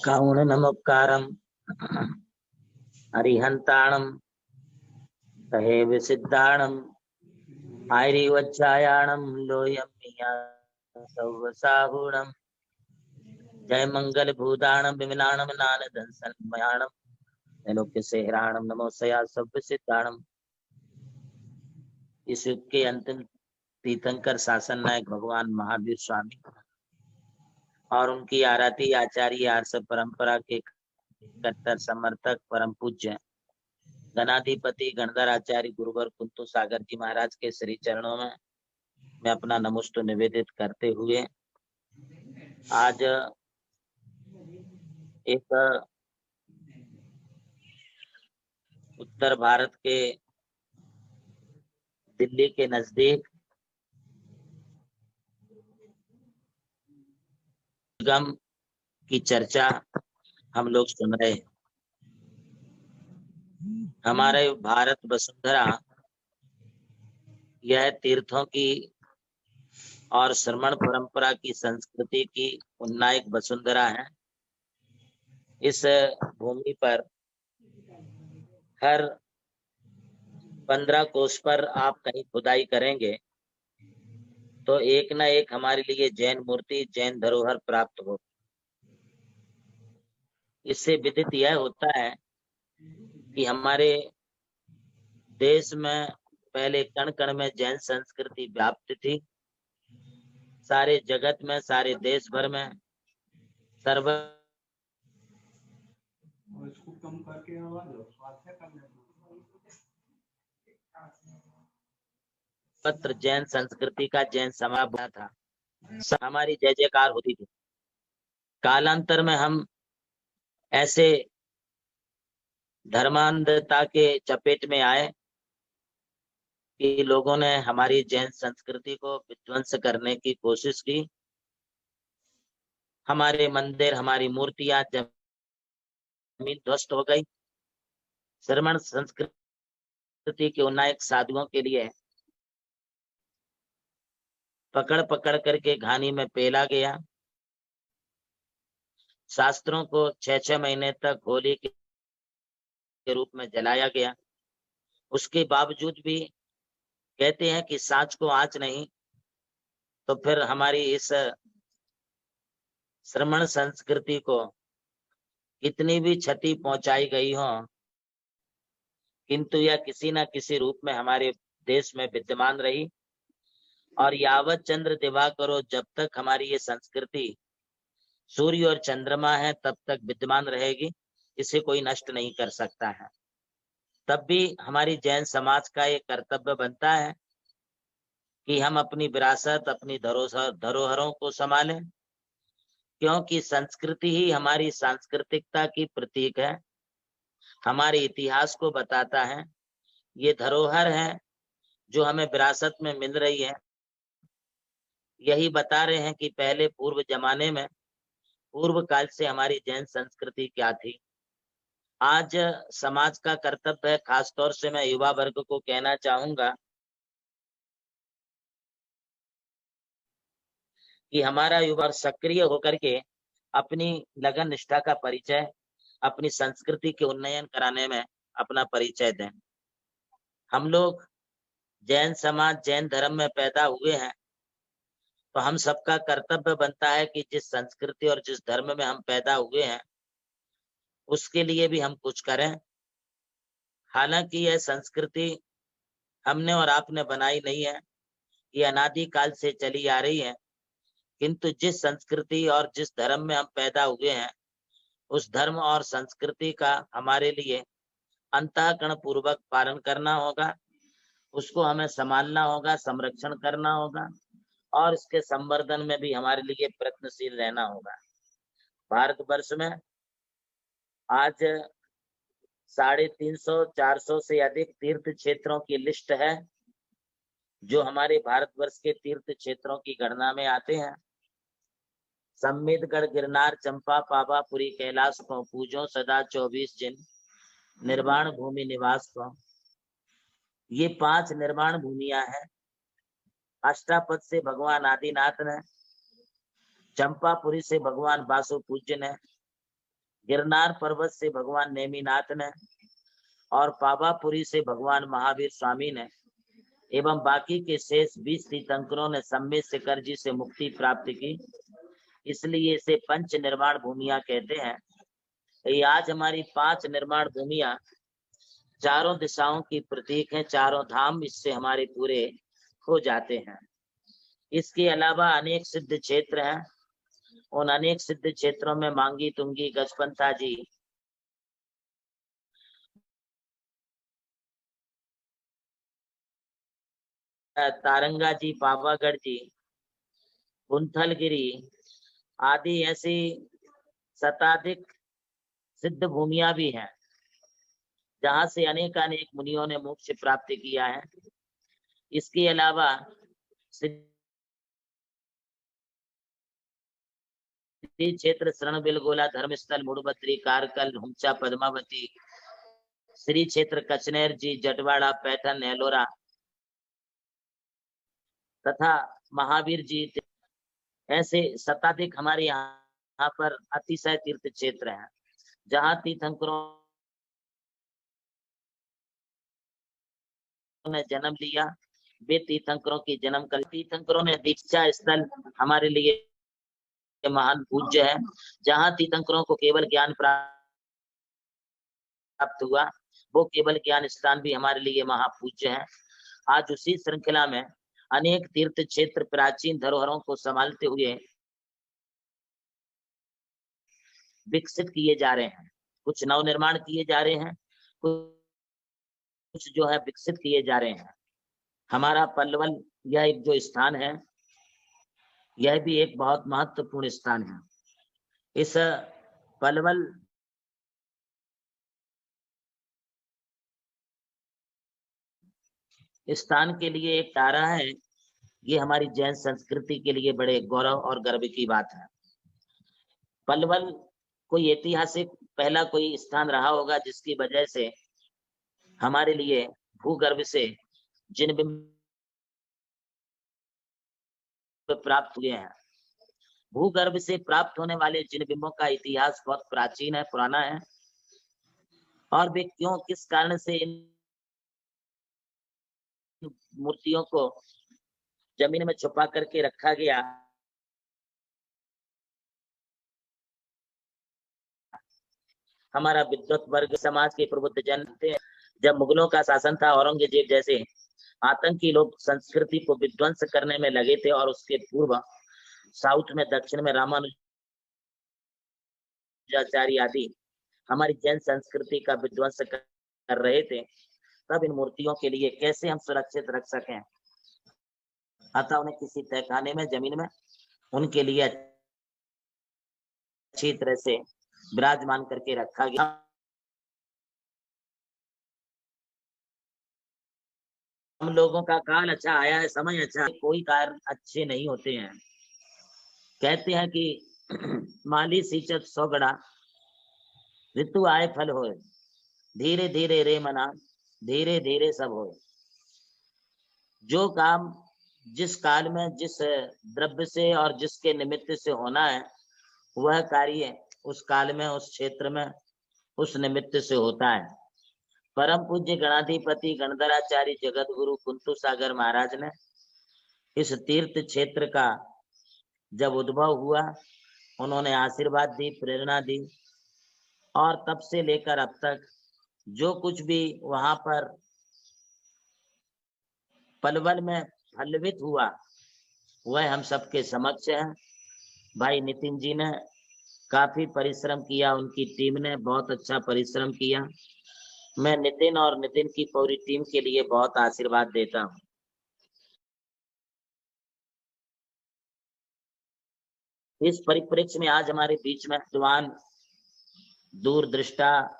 कारुण्यमुपकारं हरिहन्ताणं कहे विसिद्धाणं आयरिवज्जायाणं लोयं सौवसाहुणं जय मंगल भूदाणं विमलाणं नानदं सन्मयाणं नैलोक्य सेहराणं नमो सया सब सिद्धाणं। इस युग के अंतिम तीर्थंकर शासन नायक भगवान महावीर स्वामी और उनकी आराती आचार्य आर्ष परंपरा के कट्टर समर्थक परम पूज्य गणाधिपति गणधर आचार्य गुरुवर कुंतु सागर जी महाराज के श्री चरणों में मैं अपना नमस्ते निवेदित करते हुए आज एक उत्तर भारत के दिल्ली के नजदीक गम की चर्चा हम लोग सुन रहे हैं। हमारे भारत वसुंधरा यह तीर्थों की और श्रमण परंपरा की संस्कृति की उन्नायक वसुंधरा है। इस भूमि पर हर 15 कोस पर आप कहीं खुदाई करेंगे तो एक ना एक हमारे लिए जैन मूर्ति जैन धरोहर प्राप्त हो। इससे विदित यह होता है कि हमारे देश में पहले कण कण में जैन संस्कृति व्याप्त थी। सारे जगत में सारे देश भर में सर्वत्र जैन संस्कृति का जैन समाज बना था। हमारी जय जयकार होती थी। कालांतर में हम ऐसे धर्मांधता के चपेट में आए कि लोगों ने हमारी जैन संस्कृति को विध्वंस करने की कोशिश की। हमारे मंदिर हमारी मूर्तियां जमीन ध्वस्त हो गई। श्रमण संस्कृति के उन्नायक साधुओं के लिए पकड़ पकड़ करके घानी में पेला गया। शास्त्रों को 6-6 महीने तक होली के रूप में जलाया गया। उसके बावजूद भी कहते हैं कि सांच को आंच नहीं। तो फिर हमारी इस श्रमण संस्कृति को कितनी भी क्षति पहुंचाई गई हो, किंतु यह किसी न किसी रूप में हमारे देश में विद्यमान रही। और यावत चंद्र दिवाकरो, जब तक हमारी ये संस्कृति सूर्य और चंद्रमा है तब तक विद्यमान रहेगी। इसे कोई नष्ट नहीं कर सकता है। तब भी हमारी जैन समाज का ये कर्तव्य बनता है कि हम अपनी विरासत अपनी धरोहरों को संभालें, क्योंकि संस्कृति ही हमारी सांस्कृतिकता की प्रतीक है, हमारे इतिहास को बताता है। ये धरोहर है जो हमें विरासत में मिल रही है। यही बता रहे हैं कि पहले पूर्व जमाने में पूर्व काल से हमारी जैन संस्कृति क्या थी। आज समाज का कर्तव्य है, खासतौर से मैं युवा वर्ग को कहना चाहूंगा कि हमारा युवा सक्रिय होकर के अपनी लगन निष्ठा का परिचय अपनी संस्कृति के उन्नयन कराने में अपना परिचय दें। हम लोग जैन समाज जैन धर्म में पैदा हुए हैं, तो हम सबका कर्तव्य बनता है कि जिस संस्कृति और जिस धर्म में हम पैदा हुए हैं उसके लिए भी हम कुछ करें। हालांकि यह संस्कृति हमने और आपने बनाई नहीं है, ये अनादि काल से चली आ रही है। किंतु जिस संस्कृति और जिस धर्म में हम पैदा हुए हैं उस धर्म और संस्कृति का हमारे लिए अंतःकरण पूर्वक पालन करना होगा, उसको हमें संभालना होगा, संरक्षण करना होगा और इसके संवर्धन में भी हमारे लिए प्रयत्नशील रहना होगा। भारतवर्ष में आज 350-400 से अधिक तीर्थ क्षेत्रों की लिस्ट है जो हमारे भारतवर्ष के तीर्थ क्षेत्रों की गणना में आते हैं। सम्मितगढ़ गिरनार चंपा पावापुरी कैलाश को पूजो सदा 24 जिन निर्वाण भूमि निवास को। ये 5 निर्माण भूमियां हैं। अष्टापद से भगवान आदिनाथ ने, चंपापुरी से भगवान बासु पूज्य ने, गिरनार पर्वत से भगवान नेमिनाथ ने और पावापुरी से भगवान महावीर स्वामी ने एवं बाकी के शेष 20 तीर्थंकरों ने सम्मित शिखर जी से मुक्ति प्राप्त की। इसलिए इसे पंच निर्माण भूमियां कहते हैं। ये आज हमारी 5 निर्माण भूमियां चारों दिशाओं की प्रतीक हैं। चारों धाम इससे हमारे पूरे हो जाते हैं। इसके अलावा अनेक सिद्ध क्षेत्र हैं। उन अनेक सिद्ध क्षेत्रों में मांगी तुंगी गजपंथा जी, तारंगा जी, पावागढ़ जी, कुंथलगिरी आदि ऐसी शताधिक सिद्ध भूमियां भी हैं, जहां से अनेक मुनियों ने मोक्ष प्राप्त किया है। इसके अलावा श्री क्षेत्र शरण बिलगोला, धर्मस्थल मुड़बत्री, कारकल, हुमचा, पद्मावती, श्री क्षेत्र कचनेर जी, जटवाड़ा, पैठन, एलोरा तथा महावीर जी, ऐसे शताधिक हमारे यहाँ पर अतिशय तीर्थ क्षेत्र हैं, जहाँ तीर्थंकरों ने जन्म लिया। वे तीर्थंकरों की जन्म कल तीर्थंकरों ने दीक्षा स्थल हमारे लिए महान पूज्य है, जहाँ तीर्थंकरों को केवल ज्ञान प्राप्त हुआ, वो केवल ज्ञान स्थान भी हमारे लिए महापूज्य है। आज उसी श्रृंखला में अनेक तीर्थ क्षेत्र प्राचीन धरोहरों को संभालते हुए विकसित किए जा रहे हैं। कुछ नवनिर्माण किए जा रहे हैं, कुछ जो है विकसित किए जा रहे हैं। हमारा पल्लवल यह एक जो स्थान है, यह भी एक बहुत महत्वपूर्ण स्थान है। इस पल्लवल स्थान के लिए एक तारा है। ये हमारी जैन संस्कृति के लिए बड़े गौरव और गर्व की बात है। पल्लवल कोई ऐतिहासिक पहला कोई स्थान रहा होगा, जिसकी वजह से हमारे लिए भूगर्भ से जिन बिंब प्राप्त हुए हैं, भूगर्भ से प्राप्त होने वाले जिन बिंबों का इतिहास बहुत प्राचीन है, पुराना है, और वे क्यों किस कारण से इन मूर्तियों को जमीन में छुपा करके रखा गया, हमारा विद्वत वर्ग समाज के प्रबुद्ध जन थे। जब मुगलों का शासन था, औरंगजेब जैसे आतंकी लोग संस्कृति को विध्वंस करने में लगे थे, और उसके पूर्व साउथ में, दक्षिण में रामानुजाचार्य आदि हमारी जैन संस्कृति का विध्वंस कर रहे थे, तब इन मूर्तियों के लिए कैसे हम सुरक्षित रख सकें, अतः उन्हें किसी तहखाने में, जमीन में उनके लिए अच्छी तरह से विराजमान करके रखा गया। हम लोगों का काल अच्छा आया है, समय अच्छा, कोई कार्य अच्छे नहीं होते हैं। कहते हैं कि माली सींचत सौगड़ा, ऋतु आए फल होए, धीरे धीरे रे मना, धीरे धीरे सब होए। जो काम जिस काल में, जिस द्रव्य से और जिसके निमित्त से होना है, वह कार्य उस काल में, उस क्षेत्र में, उस निमित्त से होता है। परम पूज्य गणाधिपति गणधराचार्य जगत गुरु कुंतु सागर महाराज ने इस तीर्थ क्षेत्र का जब उद्भव हुआ, उन्होंने आशीर्वाद दी, प्रेरणा दी, और तब से लेकर अब तक जो कुछ भी वहां पर पलवल में फलवित हुआ, वह हम सबके समक्ष है। भाई नितिन जी ने काफी परिश्रम किया, उनकी टीम ने बहुत अच्छा परिश्रम किया। मैं नितिन और नितिन की पूरी टीम के लिए बहुत आशीर्वाद देता हूँ। इस परिप्रेक्ष्य में आज हमारे बीच में जवान, दूरदृष्टा,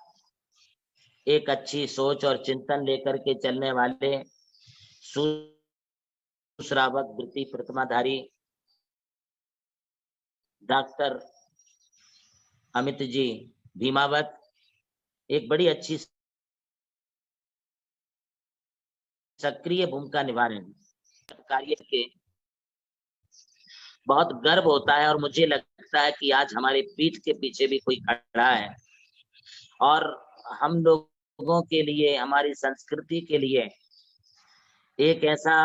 एक अच्छी सोच और चिंतन लेकर के चलने वाले, सुश्रावक वृत्ति प्रतिमाधारी डॉक्टर अमित जी भीमावत एक बड़ी अच्छी सक्रिय भूमिका निभा रहे हैं। कार्य के बहुत गर्व होता है और मुझे लगता है कि आज हमारे पीठ के पीछे भी कोई खड़ा है और हम लोगों के लिए, हमारी संस्कृति के लिए एक ऐसा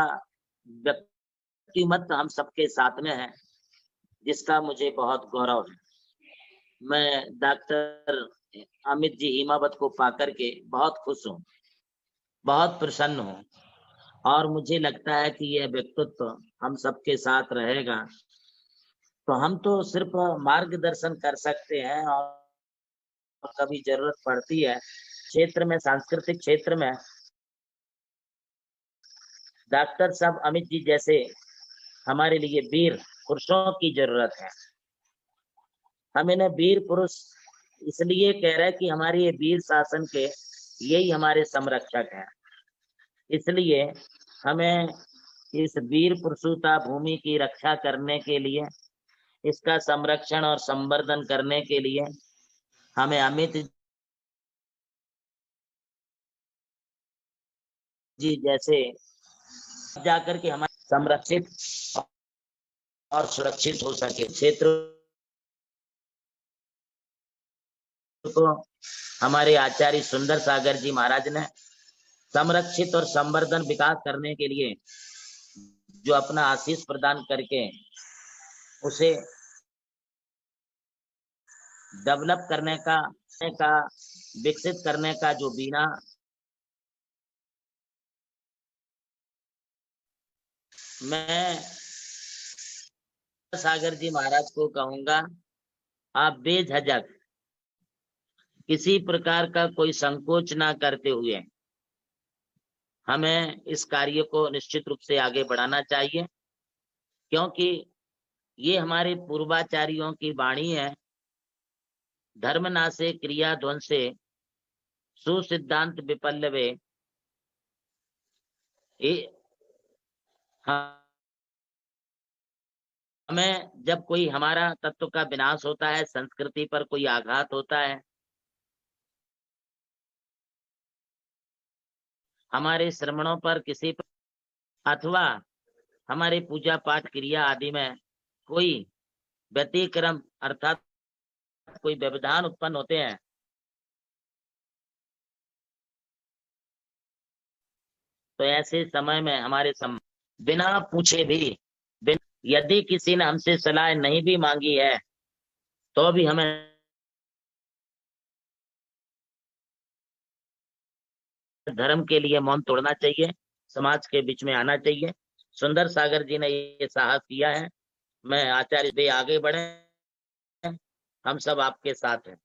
व्यक्तिमत्व हम सबके साथ में है जिसका मुझे बहुत गौरव है। मैं डॉक्टर अमित जी हिमावत को पाकर के बहुत खुश हूँ, बहुत प्रसन्न हूँ और मुझे लगता है कि यह व्यक्तित्व हम सबके साथ रहेगा तो हम तो सिर्फ मार्गदर्शन कर सकते हैं और कभी जरूरत पड़ती है क्षेत्र में, सांस्कृतिक क्षेत्र में डॉक्टर साहब अमित जी जैसे हमारे लिए वीर पुरुषों की जरूरत है। हम इन्हें वीर पुरुष इसलिए कह रहे हैं कि हमारे ये वीर शासन के यही हमारे संरक्षक हैं। इसलिए हमें इस वीर पुरुषोता भूमि की रक्षा करने के लिए, इसका संरक्षण और संवर्धन करने के लिए हमें अमित जी जैसे जाकर के हमारे संरक्षित और सुरक्षित हो सके। क्षेत्र को हमारे आचार्य सुंदर सागर जी महाराज ने संरक्षित और संवर्धन विकास करने के लिए जो अपना आशीष प्रदान करके उसे डेवलप करने का विकसित करने का जो बीना मैं सागर जी महाराज को कहूंगा, आप बेझिझक किसी प्रकार का कोई संकोच ना करते हुए हमें इस कार्य को निश्चित रूप से आगे बढ़ाना चाहिए, क्योंकि ये हमारे पूर्वाचार्यों की वाणी है। धर्म नासे क्रिया ध्वंसे सुसिद्धांत विपल्लवे। हमें जब कोई हमारा तत्व का विनाश होता है, संस्कृति पर कोई आघात होता है, हमारे श्रमणों पर किसी पर अथवा हमारे पूजा पाठ क्रिया आदि में कोई व्यतिक्रम अर्थात कोई व्यवधान उत्पन्न होते हैं तो ऐसे समय में हमारे बिना पूछे भी, यदि किसी ने हमसे सलाह नहीं भी मांगी है तो भी हमें धर्म के लिए मौन तोड़ना चाहिए, समाज के बीच में आना चाहिए। सुंदर सागर जी ने ये साहस किया है। मैं आचार्य दे आगे बढ़े, हम सब आपके साथ हैं।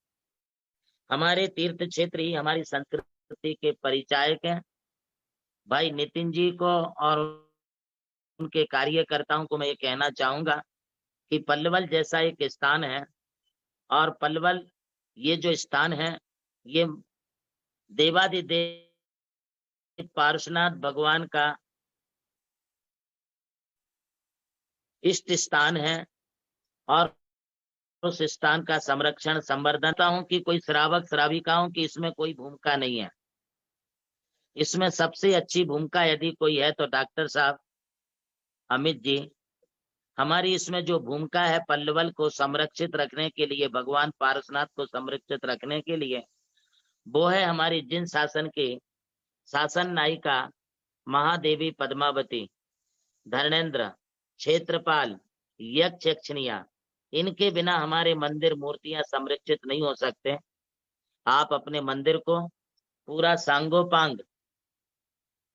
हमारे तीर्थ क्षेत्र ही हमारी संस्कृति के परिचायक हैं। भाई नितिन जी को और उनके कार्यकर्ताओं को मैं ये कहना चाहूंगा कि पल्लवल जैसा एक स्थान है और पल्लवल ये जो स्थान है ये देवादिदेव पार्श्वनाथ भगवान का इष्ट स्थान है और उस स्थान का संरक्षण संवर्धन हूं कि कोई श्रावक श्राविकाओं की इसमें कोई भूमिका नहीं है। इसमें सबसे अच्छी भूमिका यदि कोई है तो डॉक्टर साहब अमित जी। हमारी इसमें जो भूमिका है पल्लवल को संरक्षित रखने के लिए, भगवान पार्श्वनाथ को संरक्षित रखने के लिए, वो है हमारी जिन शासन की शासन नायिका महादेवी पद्मावती, धर्मेंद्र, क्षेत्रपाल, यक्ष यक्षिणिया, इनके बिना हमारे मंदिर मूर्तियां संरक्षित नहीं हो सकते। आप अपने मंदिर को पूरा सांगोपांग,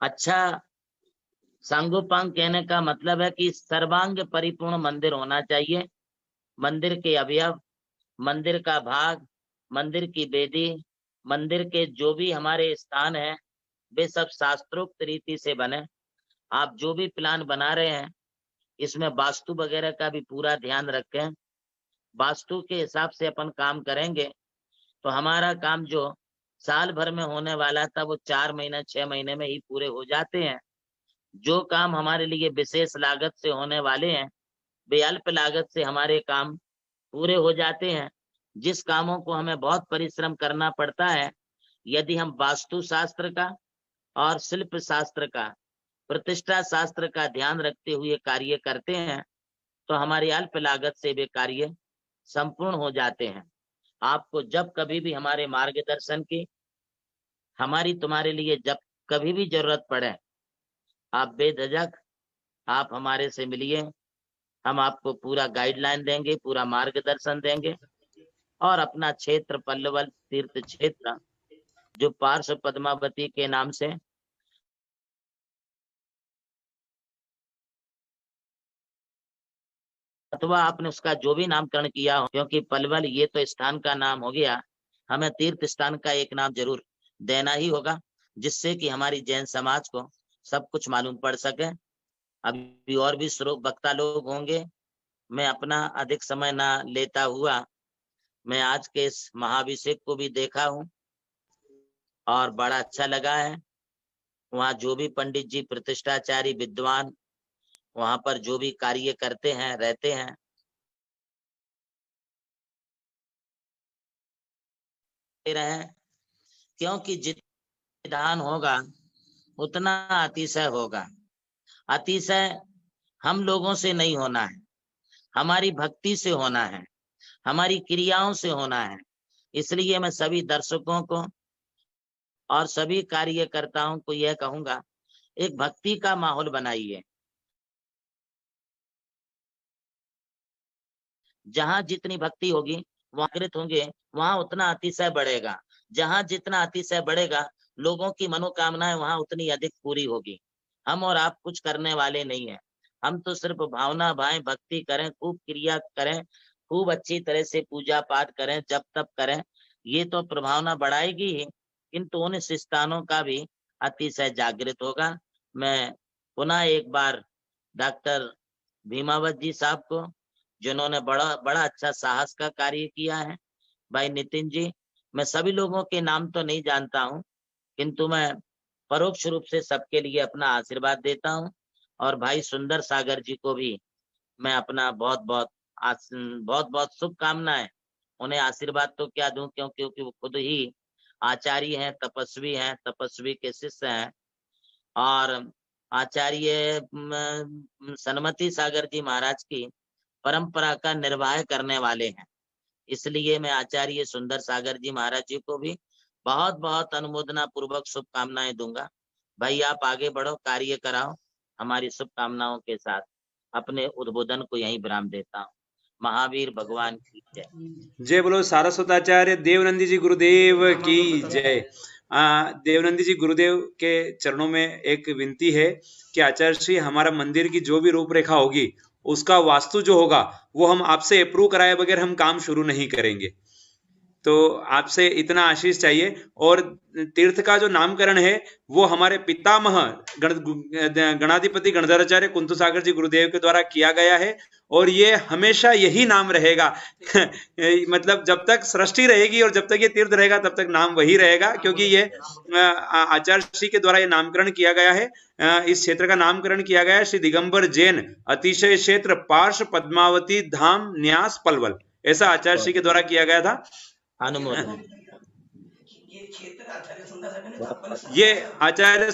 अच्छा सांगोपांग कहने का मतलब है कि सर्वांग परिपूर्ण मंदिर होना चाहिए। मंदिर के अवयव, मंदिर का भाग, मंदिर की वेदी, मंदिर के जो भी हमारे स्थान है वे सब शास्त्रोक्त रीति से बने। आप जो भी प्लान बना रहे हैं इसमें वास्तु वगैरह का भी पूरा ध्यान रखें। वास्तु के हिसाब से अपन काम करेंगे तो हमारा काम जो साल भर में होने वाला था वो 4 महीने 6 महीने में ही पूरे हो जाते हैं। जो काम हमारे लिए विशेष लागत से होने वाले हैं वे अल्प लागत से हमारे काम पूरे हो जाते हैं। जिस कामों को हमें बहुत परिश्रम करना पड़ता है, यदि हम वास्तु शास्त्र का और शिल्प शास्त्र का प्रतिष्ठा शास्त्र का ध्यान रखते हुए कार्य करते हैं तो हमारी अल्प लागत से वे कार्य संपूर्ण हो जाते हैं। आपको जब कभी भी हमारे मार्गदर्शन की, हमारी तुम्हारे लिए जब कभी भी जरूरत पड़े, आप बेझिझक आप हमारे से मिलिए। हम आपको पूरा गाइडलाइन देंगे, पूरा मार्गदर्शन देंगे। और अपना क्षेत्र पल्लवल तीर्थ क्षेत्र जो पार्श्व पद्मावती के नाम से अथवा आपने उसका जो भी नामकरण किया हो, क्योंकि पलवल ये तो स्थान का नाम हो गया, हमें तीर्थ स्थान का एक नाम जरूर देना ही होगा, जिससे कि हमारी जैन समाज को सब कुछ मालूम पड़ सके। अभी और भी श्रोत वक्ता लोग होंगे, मैं अपना अधिक समय ना लेता हुआ मैं आज के इस महाभिषेक को भी देखा हूँ और बड़ा अच्छा लगा है। वहाँ जो भी पंडित जी प्रतिष्ठाचारी विद्वान वहां पर जो भी कार्य करते हैं, रहते हैं, रहे, क्योंकि जितना विधान होगा उतना अतिशय होगा। अतिशय हम लोगों से नहीं होना है, हमारी भक्ति से होना है, हमारी क्रियाओं से होना है। इसलिए मैं सभी दर्शकों को और सभी कार्यकर्ताओं को यह कहूंगा, एक भक्ति का माहौल बनाइए। जहां जितनी भक्ति होगी, वहां कृत होंगे, वहां उतना अतिशय बढ़ेगा। जहां जितना अतिशय बढ़ेगा, लोगों की मनोकामनाएं वहां उतनी अधिक पूरी होगी। हम और आप कुछ करने वाले नहीं है, हम तो सिर्फ भावना भाएं, भक्ति करें, खूब क्रिया करें, खूब अच्छी तरह से पूजा पाठ करें, जप तप करें। ये तो प्रभावना बढ़ाएगी ही, किंतु उन स्थानों का भी अतिशय जागृत होगा। मैं पुनः एक बार डॉक्टर भीमावत जी साहब को, जिन्होंने बड़ा बड़ा अच्छा साहस का कार्य किया है, भाई नितिन जी, मैं सभी लोगों के नाम तो नहीं जानता हूं, किंतु मैं परोक्ष रूप से सबके लिए अपना आशीर्वाद देता हूं। और भाई सुंदर सागर जी को भी मैं अपना बहुत बहुत शुभकामनाएं। उन्हें आशीर्वाद तो क्या दूं, क्योंकि वो खुद ही आचार्य हैं, तपस्वी हैं, तपस्वी के शिष्य हैं और आचार्य सन्मति सागर जी महाराज की परंपरा का निर्वाह करने वाले हैं। इसलिए मैं आचार्य सुंदर सागर जी महाराज जी को भी बहुत बहुत अनुमोदना पूर्वक शुभकामनाएं दूंगा। भाई आप आगे बढ़ो, कार्य कराओ, हमारी शुभकामनाओं के साथ अपने उद्बोधन को यहीं विराम देता हूँ। महावीर भगवान की जय। जय बोलो सारस्वताचार्य देवनंदी जी गुरुदेव की जय। देवनंदी जी गुरुदेव के चरणों में एक विनती है कि आचार्य श्री, हमारा मंदिर की जो भी रूपरेखा होगी, उसका वास्तु जो होगा वो हम आपसे अप्रूव कराए बगैर हम काम शुरू नहीं करेंगे। तो आपसे इतना आशीष चाहिए। और तीर्थ का जो नामकरण है वो हमारे पितामह गणाधिपति गणधराचार्य कुंतु सागर जी गुरुदेव के द्वारा किया गया है और ये हमेशा यही नाम रहेगा। मतलब जब तक सृष्टि रहेगी और जब तक ये तीर्थ रहेगा तब तक नाम वही रहेगा, क्योंकि ये आचार्य श्री के द्वारा ये नामकरण किया गया है। इस क्षेत्र का नामकरण किया गया है श्री दिगंबर जैन अतिशय क्षेत्र पार्श्व पद्मावती धाम न्यास पलवल, ऐसा आचार्य श्री के द्वारा किया गया था। अनुमोदन। ये आचार्य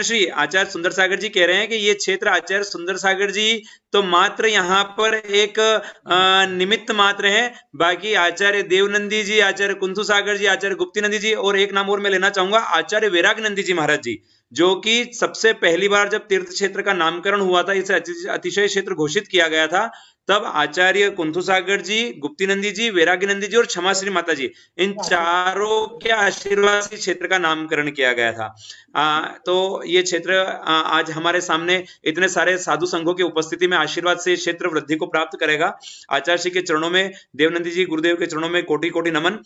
श्री आचार्य सुंदर सागर जी कह रहे हैं कि ये क्षेत्र आचार्य सुंदर सागर जी तो मात्र यहाँ पर एक निमित्त मात्र है। बाकी आचार्य देवनंदी जी, आचार्य कुंतु सागर जी, आचार्य गुप्तीनंदी जी और एक नाम और मैं लेना चाहूंगा, आचार्य वैराग्यनंदी जी महाराज जी, जो कि सबसे पहली बार जब तीर्थ क्षेत्र का नामकरण हुआ था, इसे अतिशय क्षेत्र घोषित किया गया था, तब आचार्य कुंथु सागर जी, गुप्तीनंदी जी, वैराग्यनंदी जी और क्षमाश्री माता जी, इन चारों के आशीर्वाद से क्षेत्र का नामकरण किया गया था। तो ये क्षेत्र आज हमारे सामने इतने सारे साधु संघों की उपस्थिति में आशीर्वाद से क्षेत्र वृद्धि को प्राप्त करेगा। आचार्य श्री के चरणों में, देवनंदी जी गुरुदेव के चरणों में कोटि कोटि नमन।